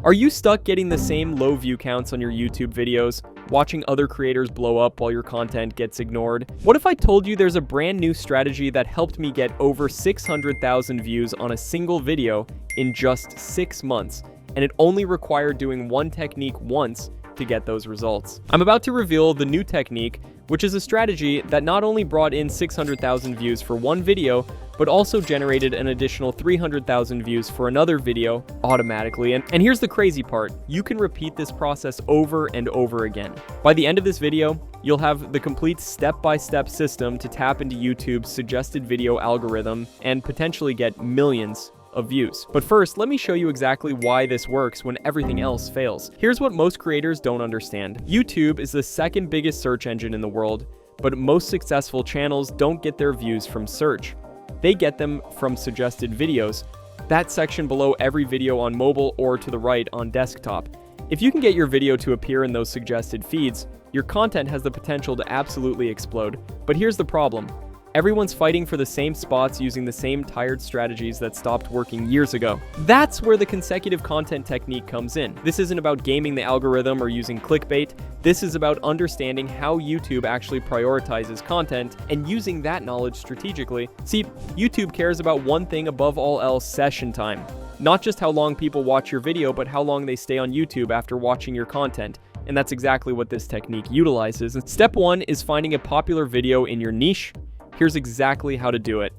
Are you stuck getting the same low view counts on your YouTube videos, watching other creators blow up while your content gets ignored? What if I told you there's a brand new strategy that helped me get over 600,000 views on a single video in just 6 months, and it only required doing one technique once to get those results? I'm about to reveal the new technique, which is a strategy that not only brought in 600,000 views for one video, but also generated an additional 300,000 views for another video automatically. And here's the crazy part. You can repeat this process over and over again. By the end of this video, you'll have the complete step-by-step system to tap into YouTube's suggested video algorithm and potentially get millions of views. But first, let me show you exactly why this works when everything else fails. Here's what most creators don't understand. YouTube is the second biggest search engine in the world, but most successful channels don't get their views from search. They get them from suggested videos, that section below every video on mobile or to the right on desktop. If you can get your video to appear in those suggested feeds, your content has the potential to absolutely explode. But here's the problem. Everyone's fighting for the same spots using the same tired strategies that stopped working years ago. That's where the consecutive content technique comes in. This isn't about gaming the algorithm or using clickbait. This is about understanding how YouTube actually prioritizes content and using that knowledge strategically. See, YouTube cares about one thing above all else: session time. Not just how long people watch your video, but how long they stay on YouTube after watching your content. And that's exactly what this technique utilizes. Step 1 is finding a popular video in your niche. Here's exactly how to do it.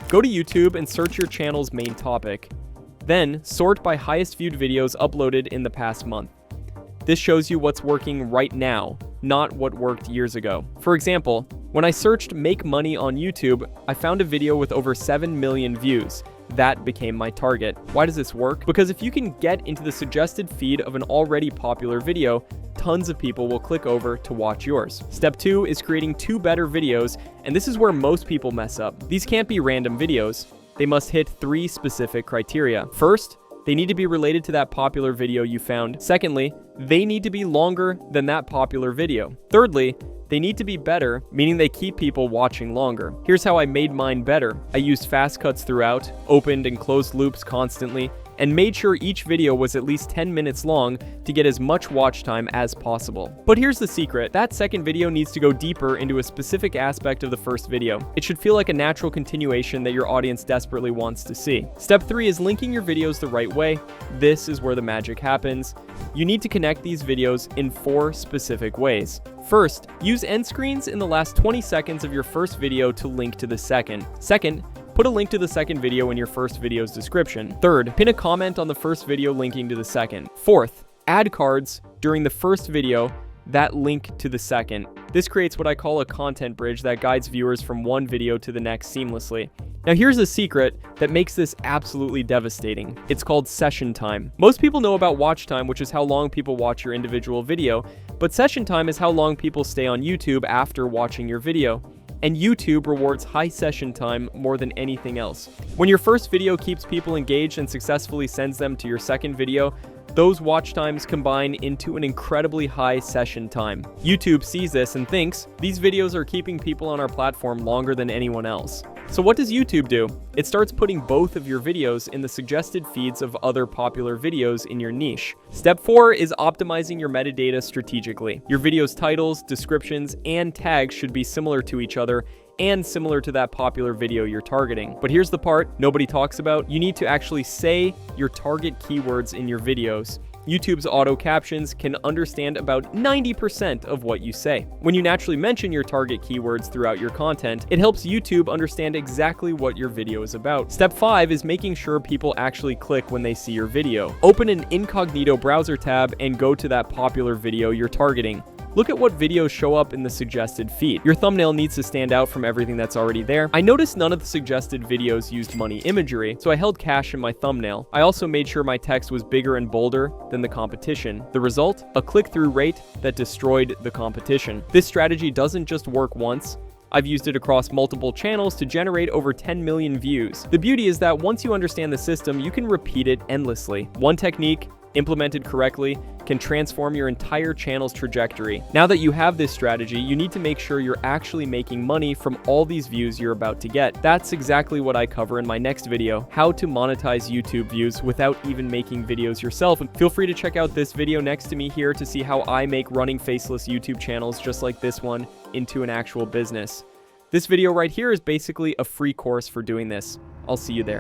Go to YouTube and search your channel's main topic. Then, sort by highest viewed videos uploaded in the past month. This shows you what's working right now, not what worked years ago. For example, when I searched "make money" on YouTube, I found a video with over 7 million views. That became my target. Why does this work? Because if you can get into the suggested feed of an already popular video, tons of people will click over to watch yours. Step 2 is creating 2 better videos, and this is where most people mess up. These can't be random videos. They must hit 3 specific criteria. First, they need to be related to that popular video you found. Secondly, they need to be longer than that popular video. Thirdly, they need to be better, meaning they keep people watching longer. Here's how I made mine better. I used fast cuts throughout, opened and closed loops constantly, and made sure each video was at least 10 minutes long to get as much watch time as possible. But here's the secret. That second video needs to go deeper into a specific aspect of the first video. It should feel like a natural continuation that your audience desperately wants to see. Step 3 is linking your videos the right way. This is where the magic happens. You need to connect these videos in 4 specific ways. First, use end screens in the last 20 seconds of your first video to link to the second. Second, put a link to the second video in your first video's description. Third, pin a comment on the first video linking to the second. Fourth, add cards during the first video that link to the second. This creates what I call a content bridge that guides viewers from one video to the next seamlessly. Now here's a secret that makes this absolutely devastating. It's called session time. Most people know about watch time, which is how long people watch your individual video, but session time is how long people stay on YouTube after watching your video. And YouTube rewards high session time more than anything else. When your first video keeps people engaged and successfully sends them to your second video, those watch times combine into an incredibly high session time. YouTube sees this and thinks, these videos are keeping people on our platform longer than anyone else. So what does YouTube do? It starts putting both of your videos in the suggested feeds of other popular videos in your niche. Step 4 is optimizing your metadata strategically. Your video's titles, descriptions, and tags should be similar to each other and similar to that popular video you're targeting. But here's the part nobody talks about. You need to actually say your target keywords in your videos. YouTube's auto captions can understand about 90% of what you say. When you naturally mention your target keywords throughout your content, it helps YouTube understand exactly what your video is about. Step 5 is making sure people actually click when they see your video. Open an incognito browser tab and go to that popular video you're targeting. Look at what videos show up in the suggested feed. Your thumbnail needs to stand out from everything that's already there. I noticed none of the suggested videos used money imagery, so I held cash in my thumbnail. I also made sure my text was bigger and bolder than the competition. The result? A click-through rate that destroyed the competition. This strategy doesn't just work once. I've used it across multiple channels to generate over 10 million views. The beauty is that once you understand the system, you can repeat it endlessly. One technique, implemented correctly, can transform your entire channel's trajectory. Now that you have this strategy, you need to make sure you're actually making money from all these views you're about to get. That's exactly what I cover in my next video, how to monetize YouTube views without even making videos yourself. And feel free to check out this video next to me here to see how I make running faceless YouTube channels just like this one into an actual business. This video right here is basically a free course for doing this. I'll see you there.